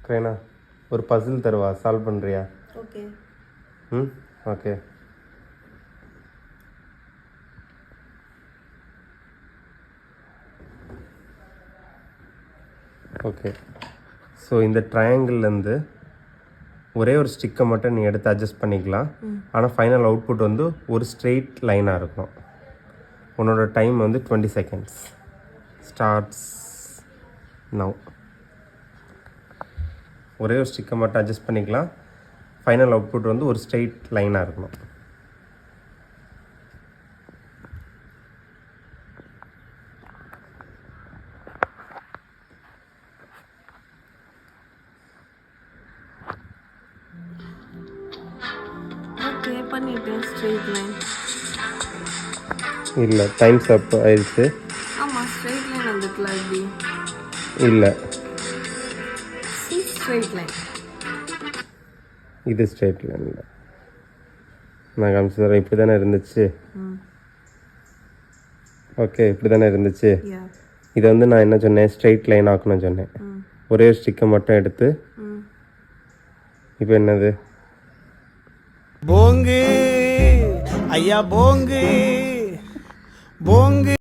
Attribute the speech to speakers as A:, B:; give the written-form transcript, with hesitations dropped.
A: கிரேனா ஒரு பசில் தருவா, சால்வ் பண்ணுறியா?
B: ஓகே.
A: ம் ஓகே. ஓகே, ஸோ இந்த ட்ரையாங்கிள்லேருந்து ஒரே ஒரு ஸ்டிக்கை மட்டும் நீ எடுத்து அட்ஜஸ்ட் பண்ணிக்கலாம். ஆனால் ஃபைனல் அவுட்புட் வந்து ஒரு ஸ்ட்ரெயிட் லைனாக இருக்கும். உன்னோட டைம் வந்து 20 செகண்ட்ஸ் ஸ்டார்ட்ஸ் நவ். ஒரே ஒரு ஸ்டிக்கை மட்டும் அட்ஜஸ்ட் பண்ணிக்கலாம். ஃபைனல் அவுட்புட் வந்து ஒரு ஸ்ட்ரெயிட் லைனாக இருக்கணும்.
B: ஓகே பண்ணிட்டேன். ஸ்ட்ரெயிட் லைன்
A: இல்லை, டைம்ஸ் அப் ஆயிடுச்சு.
B: ஆமாம், ஸ்ட்ரெயிட் லைன் வந்துட்டுல எப்படி?
A: இல்லை,
B: ஸ்ட்ரெயிட் லைன்
A: இது ஸ்ட்ரெயிட் லைன் இல்லை. நான் காமிச்சு தரேன். இப்படி தானே இருந்துச்சு. ஓகே, இப்படி தானே இருந்துச்சு. இதை வந்து நான் என்ன சொன்னேன், ஸ்ட்ரெயிட் லைன் ஆக்கணும்னு சொன்னேன். ஒரே ஸ்டிக்கை மட்டும் எடுத்து இப்போ என்னது
C: போங்கு ஐயா போங்கு போங்கு.